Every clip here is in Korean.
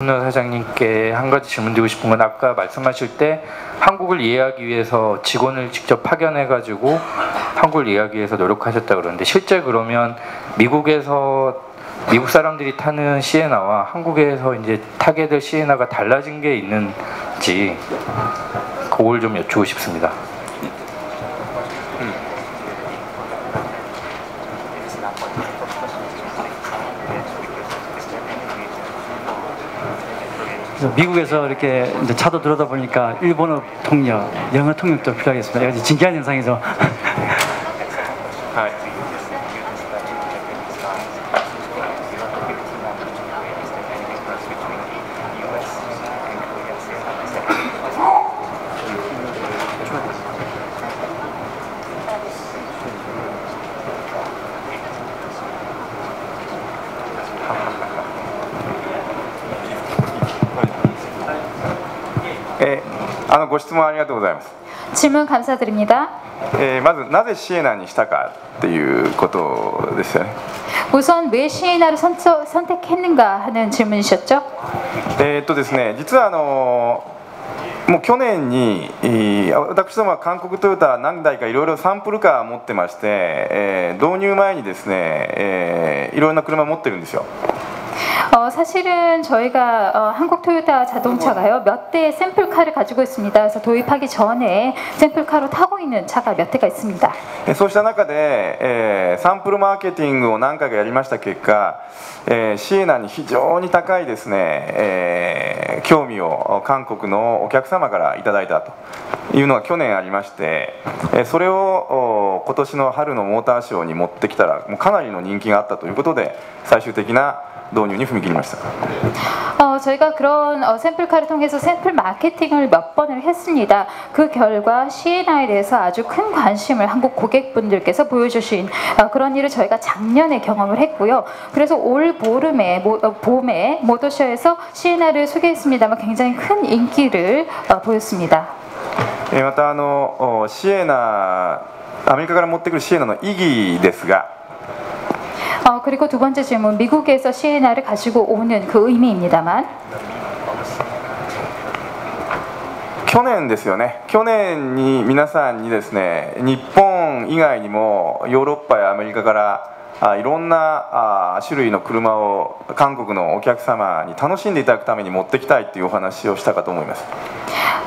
사장님께 한 가지 질문 드리고 싶은 건 아까 말씀하실 때 한국을 이해하기 위해서 직원을 직접 파견해가지고 한국을 이해하기 위해서 노력하셨다 그러는데 실제 그러면 미국 사람들이 타는 시에나와 한국에서 이제 타게 될 시에나가 달라진 게 있는지 그걸 좀 여쭈고 싶습니다. 미국에서 이렇게 이제 차도 들어다 보니까 일본어 통역, 영어 통역도 필요하겠습니다. 아주 진기한 현상이죠.ご質問ありがとうございます。 질문 감사드립니다. まずなぜシエナにしたかっていうことですよね。 우선 왜 시에나를 선택했는가 하는 질문이셨죠? ですね、実はもう去年に私どもは韓国トヨタ何台かいろいろサンプルカー持ってまして、導入前にですね、いろんな車持ってるんですよ。 사실은 저희가 한국 토요타 자동차가요 몇 대의 샘플카를 가지고 있습니다. 그래서 도입하기 전에 샘플카로 타고 있는 차가 몇 대가 있습니다. そうした中で、サンプルマーケティングを何回かやりました結果、シエナに非常に高いですね、興味を韓国のお客様からいただいたというのが去年ありまして、それを今年の春のモーターショーに持ってきたらもうかなりの人気があったということで最終的な導入に踏み切りました。 저희가 그런 샘플카를 통해서 샘플 마케팅을 몇 번을 했습니다. 그 결과 시에나에 대해서 아주 큰 관심을 한국 고객분들께서 보여주신 그런 일을 저희가 작년에 경험을 했고요. 그래서 올 봄에 모터쇼에서 시에나를 소개했습니다만 굉장히 큰 인기를 보였습니다. またシエナアメリカから持ってくるシエナの意義ですが 그리고 두 번째 질문, 미국에서 시에나를 가지고 오는 그 의미입니다만 去年ですよね。去年に皆さんにですね、日本以外にもヨーロッパやアメリカからいろんな種類の車を韓国のお客様に楽しんでいただくために持ってきたいというお話をしたかと思います。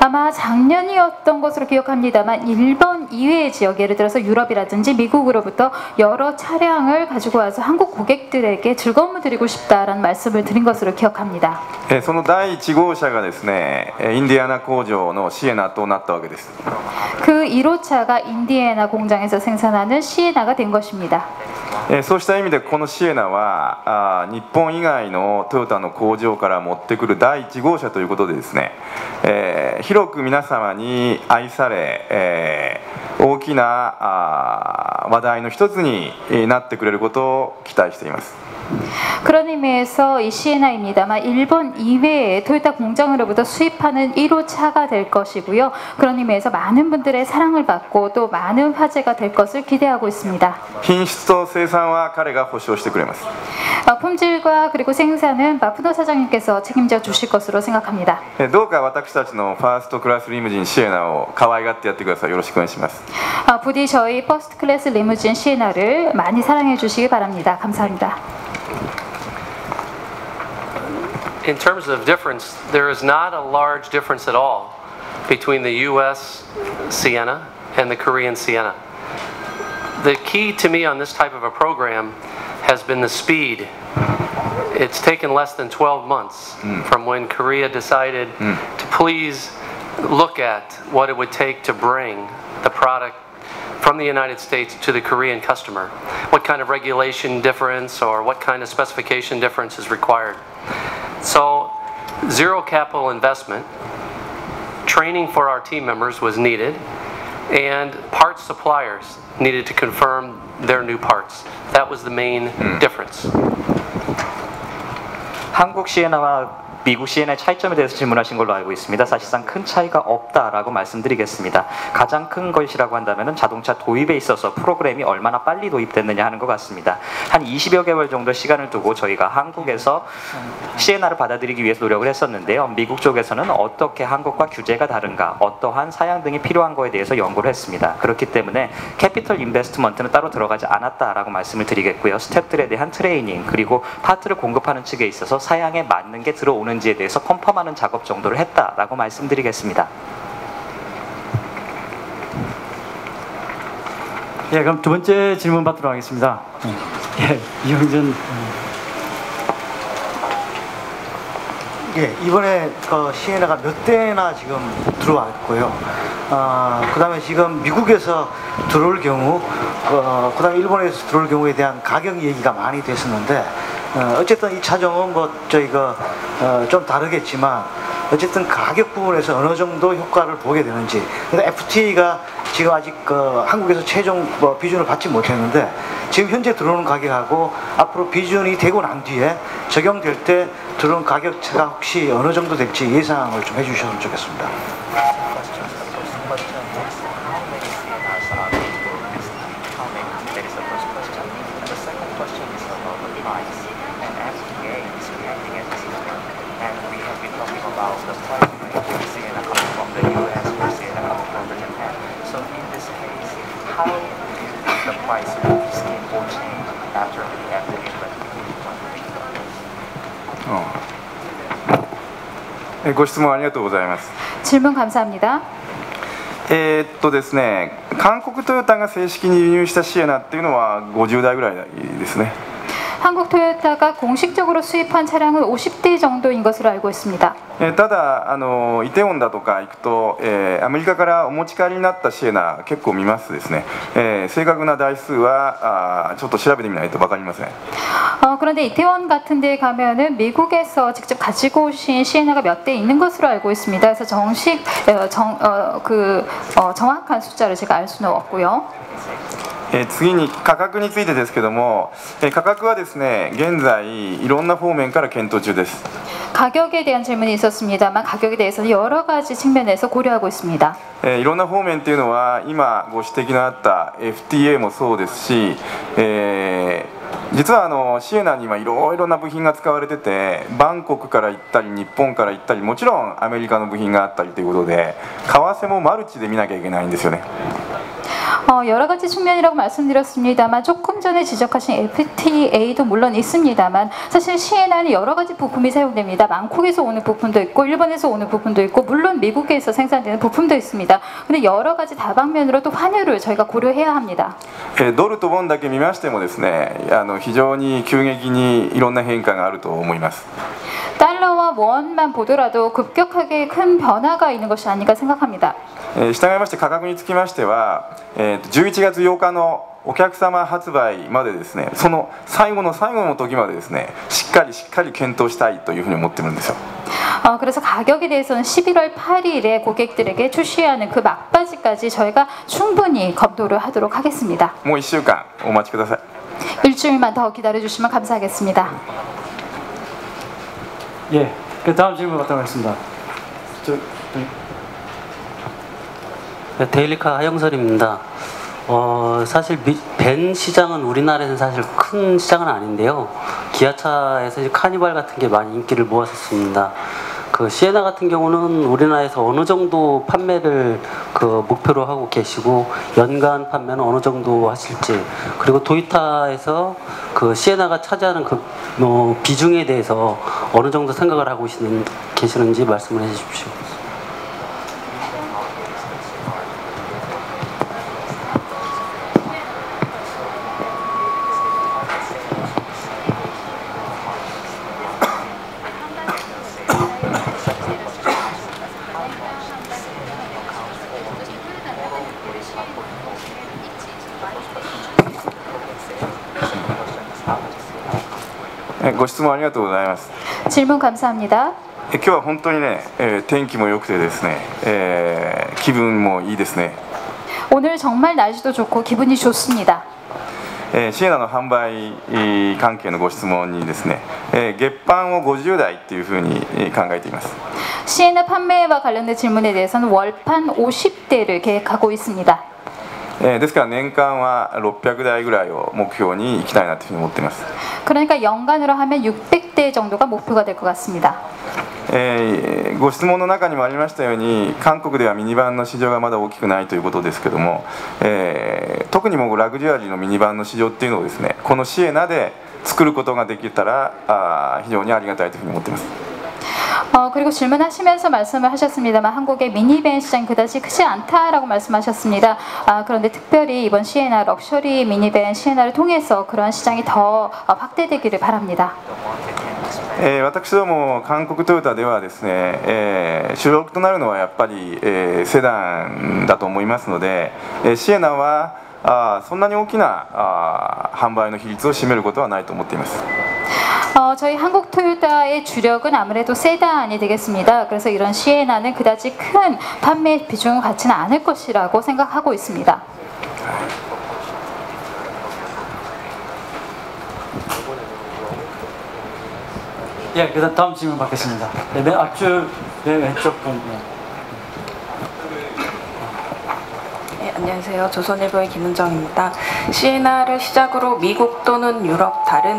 아마 작년이었던 것으로 기억합니다만 일본 이외의 지역, 예를 들어서 유럽이라든지 미국으로부터 여러 차량을 가지고 와서 한국 고객들에게 즐거움을 드리고 싶다라는 말씀을 드린 것으로 기억합니다. その第1号車がですね、インディアナ工場のシエナとなったわけです。 그 1호차가 인디애나 공장에서 생산하는 시에나가 된 것입니다. そうした意味でこのシエナは日本以外のトヨタの工場から持ってくる第1号車ということでですね、広く皆様に愛され、大きな話題の一つになってくれることを期待しています。 그런 의미에서 이 시에나입니다만 일본 이외의 토요타 공장으로부터 수입하는 1호차가 될 것이고요. 그런 의미에서 많은 분들의 사랑을 받고 또 많은 화제가 될 것을 기대하고 있습니다. 品質と生産は彼が保証してくれます。 품질과 그리고 생산은 마푸노 사장님께서 책임져 주실 것으로 생각합니다. どうか私たちのファーストクラスリムジンシエナを可愛がってやってください。よろしくお願いします。 부디 저희 퍼스트 클래스 리무진 시에나를 많이 사랑해 주시기 바랍니다. 감사합니다. In terms of difference, there is not a large difference at all between the US Sienna and the Korean Sienna. The key to me on this type of a program has been the speed. It's taken less than 12 months from when Korea decided to please look at what it would take to bring the product from the United States to the Korean customer. What kind of regulation difference or what kind of specification difference is required. So, zero capital investment, training for our team members was needed, and parts suppliers needed to confirm their new parts. That was the main difference. 한국 시에나와 미국 CN의 차이점에 대해서 질문하신 걸로 알고 있습니다. 사실상 큰 차이가 없다라고 말씀드리겠습니다. 가장 큰 것이라고 한다면 자동차 도입에 있어서 프로그램이 얼마나 빨리 도입됐느냐 하는 것 같습니다. 한 20여 개월 정도 시간을 두고 저희가 한국에서 시에나를 받아들이기 위해서 노력을 했었는데요. 미국 쪽에서는 어떻게 한국과 규제가 다른가, 어떠한 사양 등이 필요한 거에 대해서 연구를 했습니다. 그렇기 때문에 캐피털 인베스트먼트는 따로 들어가지 않았다라고 말씀을 드리겠고요. 스태프들에 대한 트레이닝, 그리고 파트를 공급하는 측에 있어서 사양에 맞는 게 들어오는지에 대해서 컨펌하는 작업 정도를 했다라고 말씀드리겠습니다. 예, 그럼 두 번째 질문 받도록 하겠습니다. 예, 이형준. 예, 이번에 시에나가 몇 대나 지금 들어왔고요. 그다음에 지금 미국에서 들어올 경우, 그다음에 일본에서 들어올 경우에 대한 가격 얘기가 많이 됐었는데, 어쨌든 이 차종은 뭐 저희가 좀 다르겠지만 어쨌든 가격 부분에서 어느 정도 효과를 보게 되는지. 근데 FTA가 지금 아직 한국에서 최종 비준을 받지 못했는데 지금 현재 들어오는 가격하고 앞으로 비준이 되고 난 뒤에 적용될 때 들어오는 가격 차가 혹시 어느 정도 될지 예상을 좀 해주셨으면 좋겠습니다.ご質問ありがとうございます。 질문 감사합니다. ですね、韓国トヨタが正式に輸入したシエナっていうのは50台ぐらいですね。 한국 토요타가 공식적으로 수입한 차량은 50대 정도인 것으로 알고 있습니다. ただイテウォンだとか行くと、アメリカからお持ち帰りになったシエナ結構見ますですね、正確な台数はちょっと調べてみないと分かりません。 그런데 이태원 같은 데 가면은 미국에서 직접 가지고 오신 시에나가 몇 대 있는 것으로 알고 있습니다. 그래서 정확한 숫자를 제가 알 수는 없고요. 次に価格についてですけども、価格はですね、現在いろんな方面から検討中です。 가격에 대한 질문이 있었습니다만 가격에 대해서는 여러 가지 측면에서 고려하고 있습니다. いろんな方面っていうのは今ご指摘のあった FTA もそうですし、実はシエナにはいろいろな部品が使われてて、バンコクから行ったり日本から行ったり、もちろんアメリカの部品があったりということで、為替もマルチで見なきゃいけないんですよね。 여러 가지 측면이라고 말씀드렸습니다만 조금 전에 지적하신 FTA도 물론 있습니다만 사실 시에나는 여러 가지 부품이 사용됩니다. 방콕에서 오는 부품도 있고 일본에서 오는 부품도 있고 물론 미국에서 생산되는 부품도 있습니다. 근데 여러 가지 다방면으로 또 환율을 저희가 고려해야 합니다. ドルとウォンだけ見ましてもですね、非常に急激にいろんな変化があると思います。 달러와 원만 보더라도 급격하게 큰 변화가 있는 것이 아닌가 생각합니다. 従いまして価格につきましては、11月8日のお客様発売までですね、その最後の最後の時までですね、しっかり検討したいというふうに思ってるんですよ。 그래서 가격에 대해서는 11월 8일에 고객들에게 출시하는 그 막바지까지 저희가 충분히 검토를 하도록 하겠습니다. もう1週間お待ちください。 일주일만 더 기다려주시면 감사하겠습니다. 예, 그 다음 질문 받도록 하겠습니다. 데일리카 하영설입니다. 사실 벤 시장은 우리나라에서는 사실 큰 시장은 아닌데요. 기아차에서 카니발 같은 게 많이 인기를 모았었습니다. 그 시에나 같은 경우는 우리나라에서 어느 정도 판매를 목표로 하고 계시고 연간 판매는 어느 정도 하실지, 그리고 도요타에서 그 시에나가 차지하는 비중에 대해서 어느 정도 생각을 하고 계시는지 말씀을 해주십시오.ご質問ありがとうございます。 질문 감사합니다. 今日は本当にね、天気も良くてですね、気分もいいですね。 오늘 정말 날씨도 좋고 기분이 좋습니다. シエナの販売関係のご質問にですね、月販を50台っていうふうに考えています。 시에나 판매와 관련된 질문에 대해서는 월판 50대를 계획하고 있습니다. ですから年間は600台ぐらいを目標にいきたいなというふうに思っています。 그러니까 연간으로 하면 600대 정도가 목표가 될 것 같습니다. ご質問の中にもありましたように、韓国ではミニバンの市場がまだ大きくないということですけども、特にもうラグジュアリーのミニバンの市場っていうのをですね、このシエナで作ることができたら非常にありがたいというふうに思っています。 그리고 질문하시면서 말씀을 하셨습니다만 한국의 미니밴 시장이 그다지 크지 않다라고 말씀하셨습니다. 그런데 특별히 이번 시에나 럭셔리 미니밴 시에나를 통해서 그런 시장이 더 확대되기를 바랍니다. 私ども韓国トヨタではですね、主力となるのはやっぱり、セダンだと思いますので、シエナはそんなに大きな販売の比率を占めることはないと思っています。 저희 한국 토요타의 주력은 아무래도 세단이 되겠습니다. 그래서 이런 시에나는 그다지 큰 판매 비중을 갖지는 않을 것이라고 생각하고 있습니다. 예, 그다음 다음 질문 받겠습니다. 네, 맨 앞줄 맨 왼쪽 분. 네, 안녕하세요. 조선일보의 김은정입니다. 시에나를 시작으로 미국 또는 유럽 다른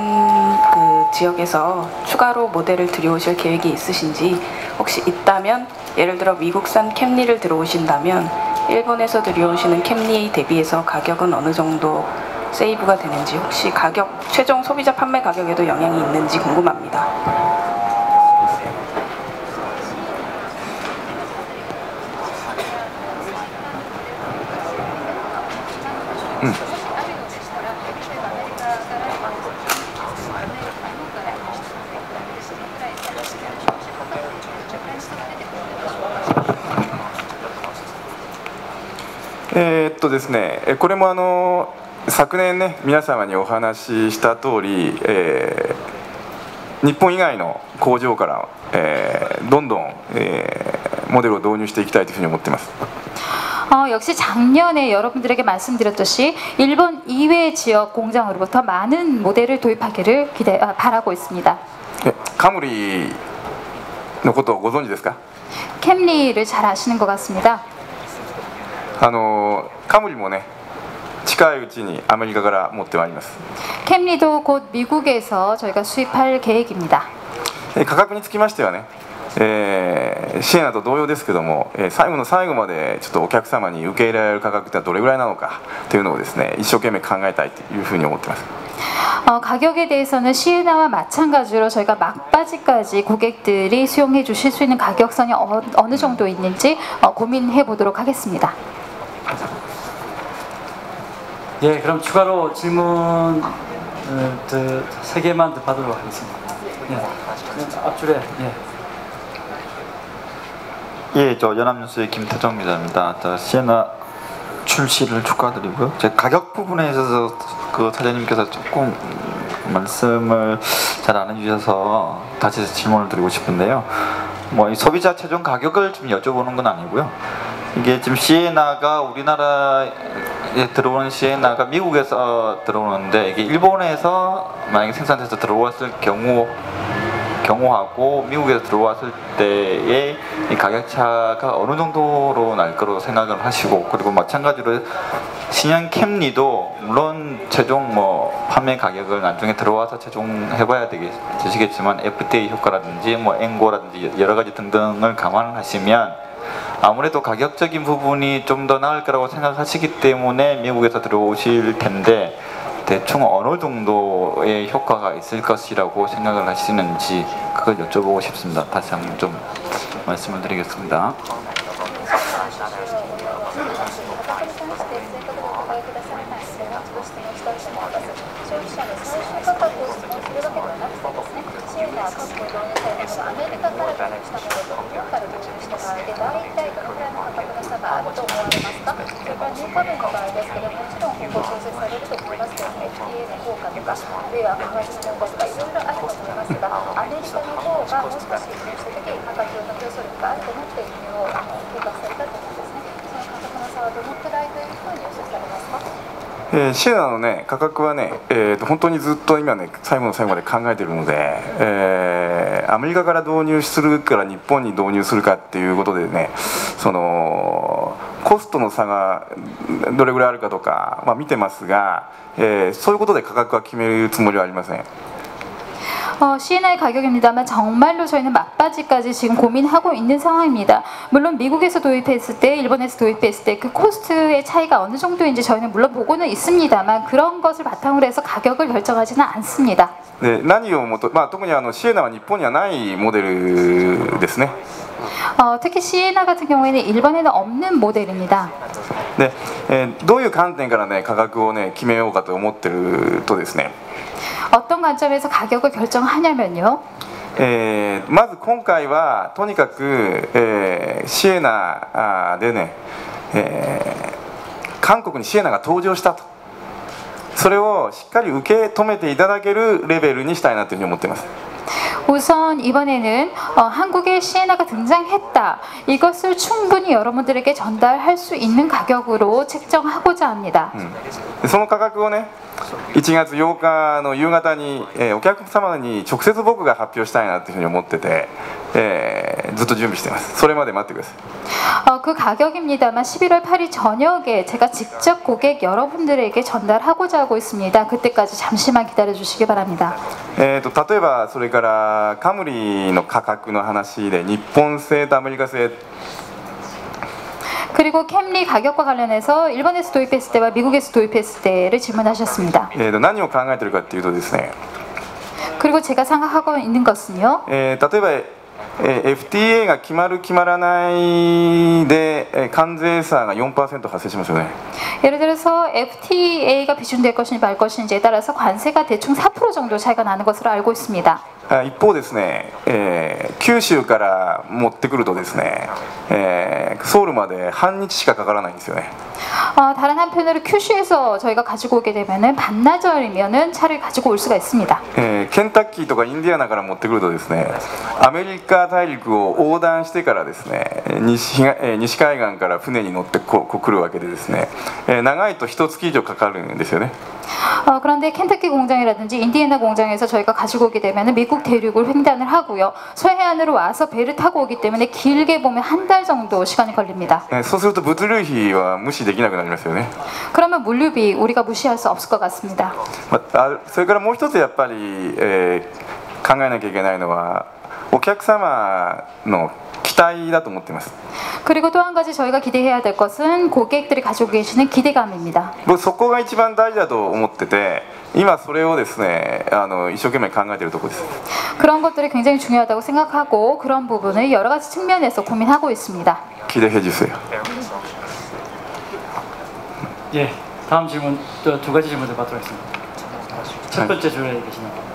지역에서 추가로 모델을 들여오실 계획이 있으신지, 혹시 있다면 예를 들어 미국산 캠리를 들어오신다면 일본에서 들여오시는 캠리 대비해서 가격은 어느 정도 세이브가 되는지, 혹시 가격 최종 소비자 판매 가격에도 영향이 있는지 궁금합니다.ですね、これも昨年ね皆様にお話しした通り、日本以外の工場から、どんどん、モデルを導入していきたいというふうに思っています。 역시 작년에 여러분들에게 말씀드렸듯이 일본 이외 지역 공장으로부터 많은 모델을 도입하기를 바라고 있습니다. カムリのことをご存知ですか？ 캠리를 잘 아시는 것 같습니다. カムリもね近いうちにアメリカから持ってまいります。 캠리도 곧 미국에서 저희가 수입할 계획입니다. 価格につきましてはね、シエナと同様ですけども、最後の最後までちょっとお客様に受け入れられる価格ってどれぐらいなのかというのをですね一生懸命考えたいというふうに思っています。 가격에 대해서는 시에나와 마찬가지로 저희가 막바지까지 고객들이 수용해 주실 수 있는 가격선이 어느 정도 있는지 고민해 보도록 하겠습니다. 예, 그럼 추가로 질문 3개만 더 받도록 하겠습니다. 예, 앞줄에. 예, 저 연합뉴스의 김태정 기자입니다. 시에나 출시를 축하드리고요. 제 가격 부분에 있어서 그 사장님께서 조금 말씀을 잘 안 해주셔서 다시 질문을 드리고 싶은데요. 뭐 이 소비자 최종 가격을 좀 여쭤보는 건 아니고요. 이게 지금 시에나가 우리나라에 들어오는 시에나가 미국에서 들어오는데 이게 일본에서 만약에 생산돼서 들어왔을 경우하고 미국에서 들어왔을 때의 이 가격 차가 어느 정도로 날 거로 생각을 하시고, 그리고 마찬가지로 신형 캠리도 물론 최종 뭐 판매 가격을 나중에 들어와서 최종해봐야 되시겠지만 FTA 효과라든지 뭐 엔고라든지 여러 가지 등등을 감안하시면 아무래도 가격적인 부분이 좀 더 나을 거라고 생각하시기 때문에 미국에서 들어오실 텐데 대충 어느 정도의 효과가 있을 것이라고 생각을 하시는지 그걸 여쭤보고 싶습니다. 다시 한번 좀 말씀을 드리겠습니다. シエナのね価格はね、本当にずっと今ね最後の最後まで考えているので、アメリカから導入するから日本に導入するかっていうことでね、そのコストの差がどれぐらいあるかとか、見てますが、そういうことで価格は決めるつもりはありません。CNI 가격입니다만 정말로 저희는 막바지까지 지금 고민하고 있는 상황입니다. 물론 미국에서 도입했을 때, 일본에서 도입했을 때 그 코스트의 차이가 어느 정도인지 저희는 물론 보고는 있습니다만 그런 것을 바탕으로 해서 가격을 결정하지는 않습니다. 네, 何をもと、特にシエナは日本にはないモデルですね。 특히 시에나 같은 경우에는 일본에는 없는 모델입니다. 네, どういう観点からね価格をね決めようかと思ってるとですね。 어떤 관점에서 가격을 결정하냐면요. まず今回はとにかく、シエナでね、韓国にシエナが登場したと、それをしっかり受け止めていただけるレベルにしたいなというふうに思っています。 우선 이번에는 한국에 시에나가 등장했다. 이것을 충분히 여러분들에게 전달할 수 있는 가격으로 책정하고자 합니다. その価格をね、1月8日の夕方に、お客様に直接僕が発表したいなというふうに思ってて、ずっと準備しています。それまで待ってください。 그 가격입니다만 11월 8일 저녁에 제가 직접 고객 여러분들에게 전달하고자 하고 있습니다. 그때까지 잠시만 기다려 주시기 바랍니다. 例えばそれからカムリの価格の話で日本製とアメリカ製 그리고 캠리 가격과 관련해서 일본에서 도입했을 때와 미국에서 도입했을 때를 질문하셨습니다. 何を考えているかというとですね、 그리고 제가 생각하고 있는 것은요. 例えば FTA が決まる決まらないで関税差が 4% 発生しますよね。 예를 들어서 FTA가 비준될 것인지 말 것인지에 따라서 관세가 대충 4% 정도 차이가 나는 것으로 알고 있습니다. 一方ですね、九州から持ってくるとですね、ソウルまで半日しかかからないんですよね。 다른 한편으로 큐슈에서 저희가 가지고 오게 되면은 반나절이면은 차를 가지고 올 수가 있습니다. ケンタッキーとかインディアナから持ってくるとですね、アメリカ大陸を横断してからですね、西海岸から船に乗ってこう来るわけでですね、長いと1月以上かかるんですよね。 그런데 켄터키 공장이라든지 인디애나 공장에서 저희가 가지고 오게 되면 미국 대륙을 횡단을 하고요. 서해안으로 와서 배를 타고 오기 때문에 길게 보면 한 달 정도 시간이 걸립니다. そうすると物流費は無視できなくなりますよね。 그러면 물류비 우리가 무시할 수 없을 것 같습니다. それからもう一つやっぱり、考えなきゃいけないのはお客様の期待だと思っています。 그리고 또 한 가지 저희가 기대해야 될 것은 고객들이 가지고 계시는 기대감입니다. そこが一番大事だと思ってて、今それをですね、一生懸命考えているところです。 그런 것들이 굉장히 중요하다고 생각하고 그런 부분을 여러 가지 측면에서 고민하고 있습니다. 기대해 주세요. 예, 다음 질문 두 가지 질문 받도록 하겠습니다. 첫 번째 줄에 계시는 분.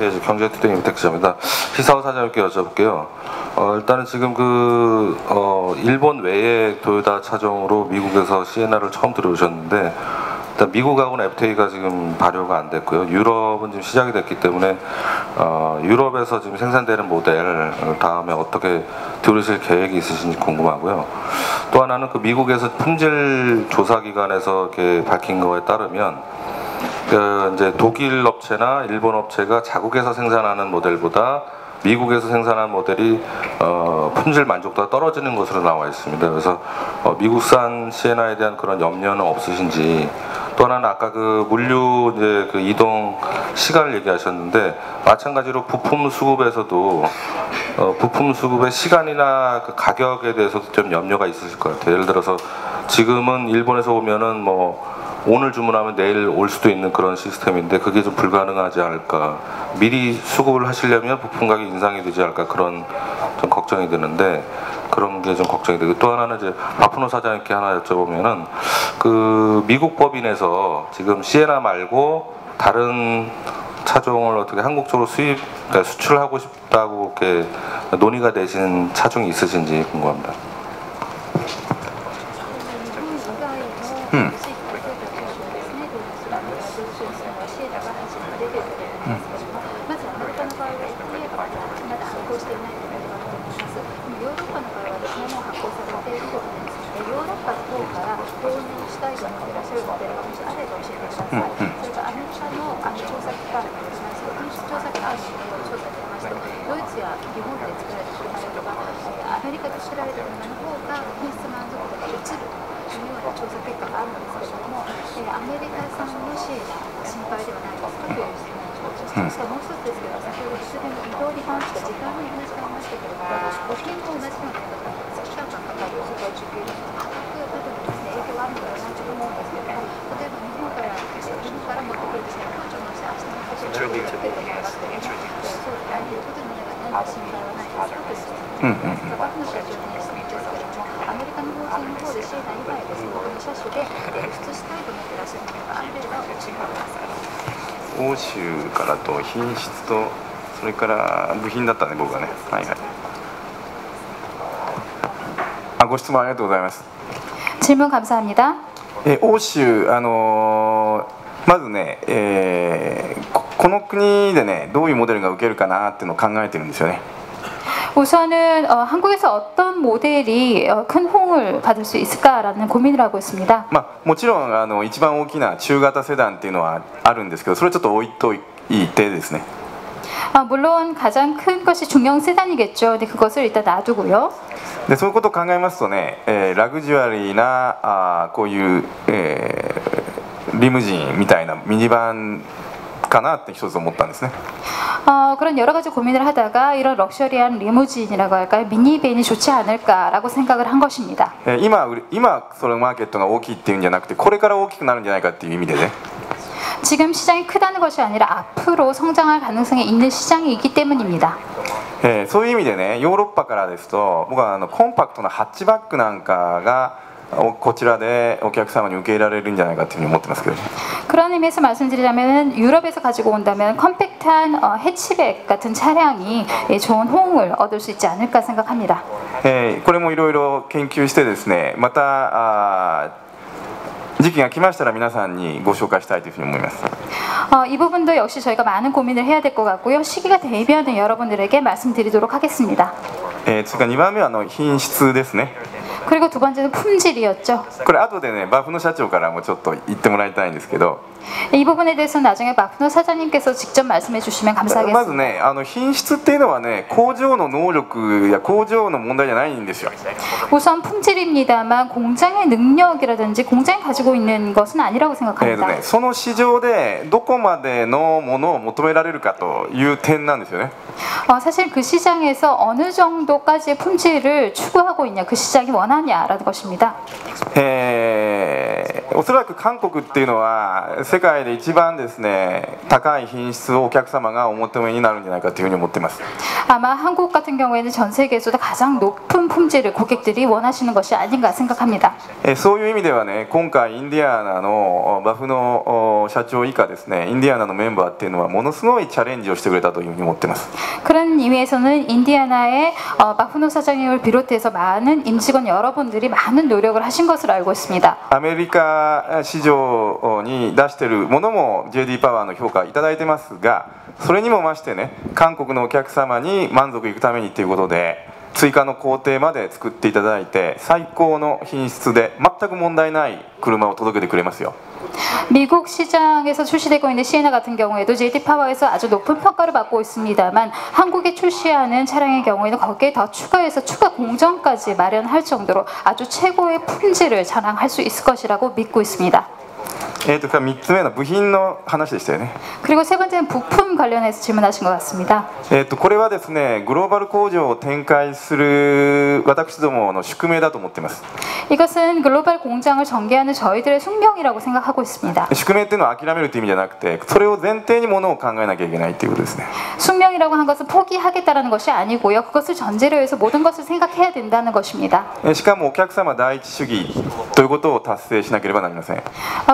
예, 경제투쟁 임택 기자입니다. 시사호 사장님께 여쭤볼게요. 일단은 지금 일본 외에 토요타 차종으로 미국에서 시에나를 처음 들어오셨는데, 일단 미국하고는 FTA가 지금 발효가 안 됐고요. 유럽은 지금 시작이 됐기 때문에 유럽에서 지금 생산되는 모델 다음에 어떻게 들으실 계획이 있으신지 궁금하고요. 또 하나는 그 미국에서 품질 조사 기관에서 이렇게 밝힌 거에 따르면 이제 독일 업체나 일본 업체가 자국에서 생산하는 모델보다 미국에서 생산한 모델이 품질 만족도가 떨어지는 것으로 나와 있습니다. 그래서 미국산 시에나에 대한 그런 염려는 없으신지, 또 하나는 아까 그 물류 이제 그 이동 시간을 얘기하셨는데 마찬가지로 부품 수급에서도 부품 수급의 시간이나 그 가격에 대해서도 좀 염려가 있으실 것 같아요. 예를 들어서 지금은 일본에서 오면은 뭐 오늘 주문하면 내일 올 수도 있는 그런 시스템인데 그게 좀 불가능하지 않을까, 미리 수급을 하시려면 부품 가격 인상이 되지 않을까, 그런 좀 걱정이 드는데 그런 게 좀 걱정이 되고, 또 하나는 이제 바프노 사장님께 하나 여쭤보면은 그 미국 법인에서 지금 시에나 말고 다른 차종을 어떻게 한국 쪽으로 그러니까 수출하고 싶다고 이렇게 논의가 되신 차종이 있으신지 궁금합니다. 実は持っていらっしゃるモデルがもしあれば教えてください。それからアメリカの調査機関によりますと、調査機関の調査によりますと、ドイツや日本で作られた車よりはアメリカで作られた車の方が品質満足度が落ちるというような調査結果があるんですけれども、アメリカ産のシーナ心配ではないですかという質問をしました。もう一つですけど、先ほど失恋の移動に関して時間の話がありましたけれども、保険と同じようなことなんです。期間がかかる、それから受給の価格などにですね、影響があるのではないと思うんですけれども、例えば日本から持ってくるですね、今日の話、明日の保険料を受けると思いますけれども、そうでないということに何か心配はないですかという質問バフの社長に質問ですけれども、アメリカの法人の方でシーナ以外ですね、この車種で輸出したいと思っていらっしゃるものがあれば教えてください。欧州からと品質とそれから部品だったね、僕はね。はいはい。ご質問ありがとうございます。질문 감사합니다. 欧州、まずね、この国でね、どういうモデルが受けるかなっていうのを考えてるんですよね。 우선은 한국에서 어떤 모델이 큰 호응을 받을 수 있을까라는 고민을 하고 있습니다. もちろん一番大きな中型セダンっていうのはあるんですけど、それをちょっと置いといてですね。 물론 가장 큰 것이 중형 세단이겠죠. 근데 그것을 일단 놔두고요. でそういうことを考えますとね、ラグジュアリーなこういう、リムジンみたいなミニバンかなって一つ思ったんですね。 그런 여러 가지 고민을 하다가 이런 럭셔리한 리무진이라고 할까요? 미니밴이 좋지 않을까라고 생각을 한 것입니다. 今そのマーケットが大きいっていうんじゃなくて、これから大きくなるんじゃないかっていう意味でね。 지금 시장이 크다는 것이 아니라 앞으로 성장할 가능성이 있는 시장이기 때문입니다. そういう意味でね、ヨーロッパからですと、僕はコンパクトなハッチバックなんかがこちらでお客様に受け入れられるんじゃないかというふうに思ってますけど。 그런 의미에서 말씀드리자면 유럽에서 가지고 온다면 컴팩트한 해치백 같은 차량이 좋은 호응을 얻을 수 있지 않을까 생각합니다. これもいろいろ研究してですね、また時期が来ましたら皆さんにご紹介したいというふうに思います。 이 부분도 역시 저희가 많은 고민을 해야 될 것 같고요. 시기가 되면 여러분들에게 말씀드리도록 하겠습니다. それから2番目は品質ですね。 그리고 두 번째는 품질이었죠. これ後でね、バフの社長からもちょっと言ってもらいたいんですけど、 이 부분에 대해서는 나중에 마프노 사장님께서 직접 말씀해 주시면 감사하겠습니다. まずね、品質っていうのはね、工場の能力や工場の問題じゃないんですよ。 우선 품질입니다만 공장의 능력이라든지 공장이 가지고 있는 것은 아니라고 생각합니다. その市場でどこまでのものを求められるかという点なんですよね。 사실 그 시장에서 어느 정도까지의 품질을 추구하고 있냐, 그 시장이 원하냐라는 것입니다. おそらく韓国っていうのは世界で一番ですね、高い品質をお客様がお求めになるんじゃないかというふうに思っています。 아마 한국 같은 경우에는 전 세계에서도 가장 높은 품질을 고객들이 원하시는 것이 아닌가 생각합니다. そういう意味ではね、今回インディアナのバフの社長以下ですね、インディアナのメンバーっていうのはものすごいチャレンジをしてくれたというふうに思っています。 그런 의미에서는 인디아나의 마프노 사장님을 비롯해서 많은 임직원 여러분들이 많은 노력을 하신 것으로 알고 있습니다. アメリカ市場に出しているものも JD パワーの評価いただいてますが、それにも増してね、韓国のお客様に満足いくためにということで追加の工程まで作っていただいて、最高の品質で全く問題ない車を届けてくれますよ。 미국 시장에서 출시되고 있는 시에나 같은 경우에도 JD 파워에서 아주 높은 평가를 받고 있습니다만 한국에 출시하는 차량의 경우에는 거기에 더 추가해서 추가 공정까지 마련할 정도로 아주 최고의 품질을 자랑할 수 있을 것이라고 믿고 있습니다. 3つ目の部品の話でしたよね。 그리고 세 번째는 부품 관련해서 질문하신 것 같습니다. これはですね、グローバル工場を展開する私どもの宿命だと思っています。 이것은 글로벌 공장을 전개하는 저희들의 숙명이라고 생각하고 있습니다. 宿命っていうのは諦めるという意味じゃなくて、それを前提にものを考えなきゃいけないということですね。 숙명이라고 한 것은 포기하겠다라는 것이 아니고요. 그것을 전제로 해서 모든 것을 생각해야 된다는 것입니다. しかもお客様第一主義ということを達成しなければなりません。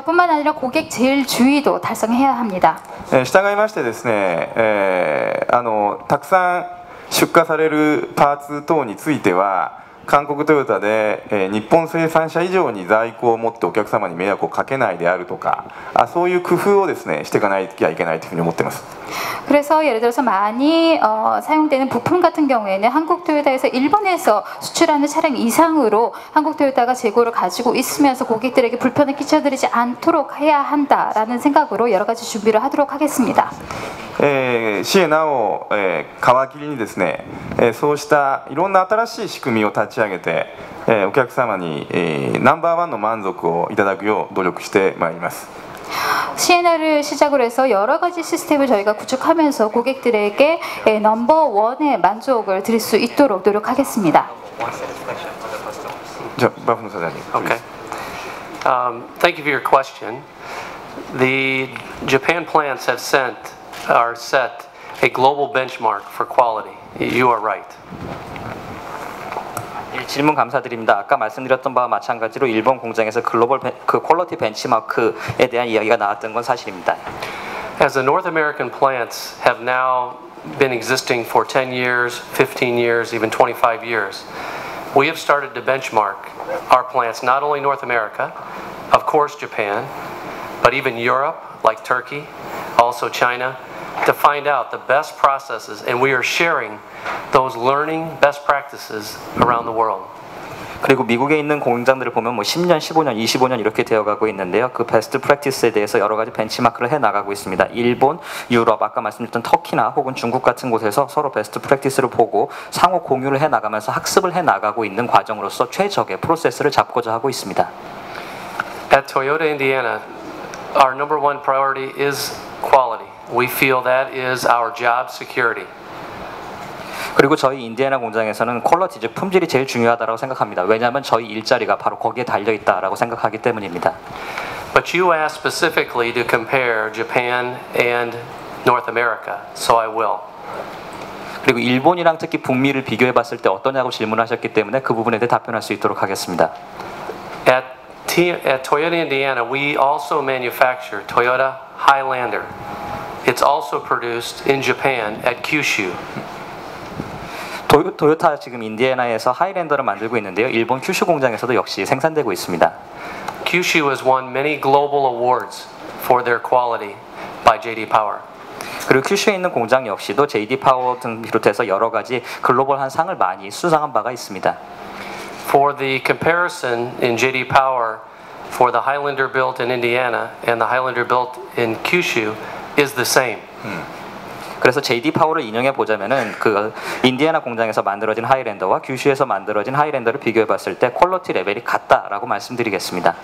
뿐만 아니라 고객 제일주의도 달성해야 합니다. 従いましてですね、たくさん出荷されるパーツ等については韓国トヨタで、日本生産者以上に在庫を持ってお客様に迷惑をかけないであるとか、そういう工夫をですねしていかなきゃいけないというふうに思っています。 그래서 예를 들어서 많이 사용되는 부품 같은 경우에는 한국 토요타에서 일본에서 수출하는 차량 이상으로 한국 토요타가 재고를 가지고 있으면서 고객들에게 불편을 끼쳐드리지 않도록 해야 한다라는 생각으로 여러 가지 준비를 하도록 하겠습니다. シエナを、皮切りにですね、そうしたいろんな新しい仕組みを立ち上げて、お客様に、ナンバーワンの満足をいただくよう努力してまいります。 시에나를 시작으로 해서 여러 가지 시스템을 저희가 구축하면서 고객들에게 넘버원의 만족을 드릴 수 있도록 노력하겠습니다. Okay. Thank you for your question. The Japan plants have set a global benchmark for quality. You are right. 질문 감사드립니다. 아까 말씀드렸던 바와 마찬가지로 일본 공장에서 글로벌 퀄리티 벤치마크에 대한 이야기가 나왔던 건 사실입니다. As the North American plants have now been existing for 10 years, 15 years, even 25 years, we have started to benchmark our plants, not only North America, of course Japan, but even Europe, like Turkey, also China, to find out the best processes, and we are sharing those learning best practices around the world. 그리고 미국에 있는 공장들을 보면 뭐 10년, 15년, 25년 이렇게 되어가고 있는데요. 그 베스트 프랙티스에 대해서 여러 가지 벤치마크를 해나가고 있습니다. 일본, 유럽, 아까 말씀드렸던 터키나 혹은 중국 같은 곳에서 서로 베스트 프랙티스를 보고 상호 공유를 해나가면서 학습을 해나가고 있는 과정으로서 최적의 프로세스를 잡고자 하고 있습니다. At Toyota Indiana, our number one priority is quality. We feel that is our job security. 그리고 저희 인디애나 공장에서는 퀄리티, 즉 품질이 제일 중요하다고 생각합니다. 왜냐하면 저희 일자리가 바로 거기에 달려 있다라고 생각하기 때문입니다. But you asked specifically to compare Japan and North America, so I will. 그리고 일본이랑 특히 북미를 비교해 봤을 때 어떠냐고 질문하셨기 때문에 그 부분에 대해 답변할 수 있도록 하겠습니다. At Toyota Indiana, we also manufacture Toyota Highlander. It's also produced in Japan at Kyushu. 도요타 지금 인디애나에서 하이랜더를 만들고 있는데요. 일본 큐슈 공장에서도 역시 생산되고 있습니다. Kyushu has won many global awards for their quality by J.D. Power. 그리고 큐슈에 있는 공장 역시도 J.D. 파워 등 비롯해서 여러 가지 글로벌한 상을 많이 수상한 바가 있습니다. For the comparison in J.D. Power for the Highlander built in Indiana and the Highlander built in Kyushu is the same. 그래서 J.D. 파워를 인용해 보자면은 그 인디애나 공장에서 만들어진 하이랜더와 규슈에서 만들어진 하이랜더를 비교해 봤을 때 퀄리티 레벨이 같다라고 말씀드리겠습니다.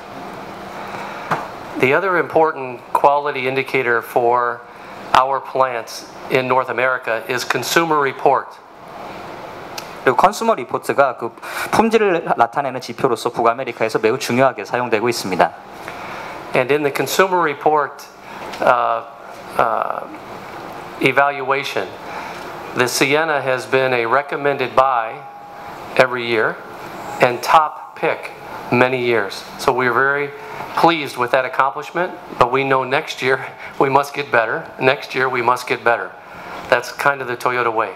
The other important quality indicator for our plants in North America is consumer report. 그리고 컨슈머 리포트가 그 품질을 나타내는 지표로서 북아메리카에서 매우 중요하게 사용되고 있습니다. And in the consumer report evaluation, the Sienna has been a recommended buy every year and top pick many years. So we're very pleased with that accomplishment, but we know next year we must get better. Next year we must get better. That's kind of the Toyota way.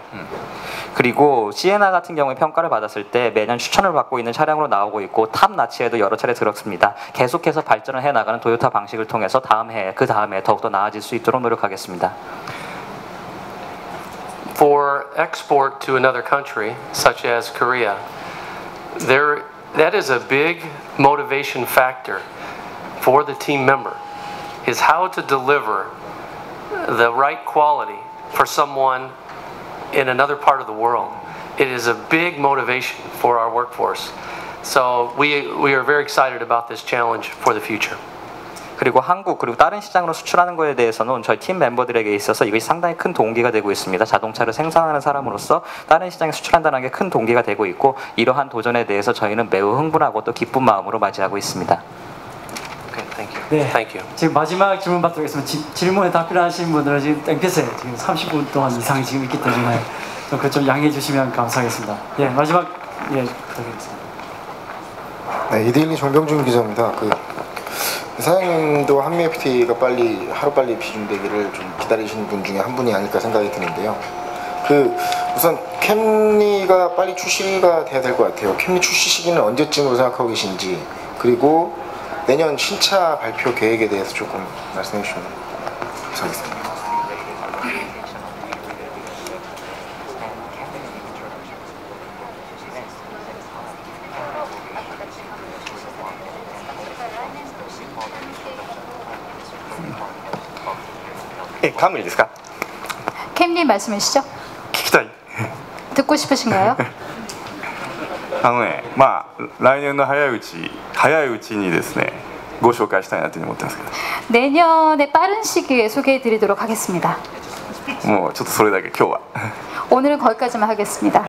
그리고 시에나 같은 경우에 평가를 받았을 때 매년 추천을 받고 있는 차량으로 나오고 있고 탑 나치에도 여러 차례 들었습니다. 계속해서 발전을 해나가는 토요타 방식을 통해서 다음 해, 그 다음에 더욱더 나아질 수 있도록 노력하겠습니다. For export to another country, such as Korea, that is a big motivation factor for the team member, is how to deliver the right quality for someone in another part of the world. It is a big motivation for our workforce. So we are very excited about this challenge for the future. 그리고 한국 그리고 다른 시장으로 수출하는 것에 대해서는 저희 팀 멤버들에게 있어서 이것이 상당히 큰 동기가 되고 있습니다. 자동차를 생산하는 사람으로서 다른 시장에 수출한다는 게 큰 동기가 되고 있고 이러한 도전에 대해서 저희는 매우 흥분하고 또 기쁜 마음으로 맞이하고 있습니다. Okay, thank you. 네, Thank you. 지금 마지막 질문 받도록 하겠습니다. 질문에 답변하신 분들은 지금 땡볕에 지금 30분 동안 이상 지금 있기 때문에 좀 양해해 주시면 감사하겠습니다. 예, 마지막 부탁드리겠습니다. 네, 이데일리 정병준 기자입니다. 사장님도 한미 FTA가 하루빨리 비준되기를 좀 기다리시는 분 중에 한 분이 아닐까 생각이 드는데요. 우선 캠리가 빨리 출시가 돼야 될 것 같아요. 캠리 출시 시기는 언제쯤으로 생각하고 계신지, 그리고 내년 신차 발표 계획에 대해서 조금 말씀해 주시면 감사하겠습니다. 카무리ですか? 캠리 말씀이시죠? 聞きたい 듣고 싶으신가요? まあ来年の早いうちにですねご紹介したいなというふうに思ってますけど 내년에 빠른 시기에 소개해드리도록 하겠습니다. もうちょっとそれだけ今日は 오늘은 거기까지만 하겠습니다.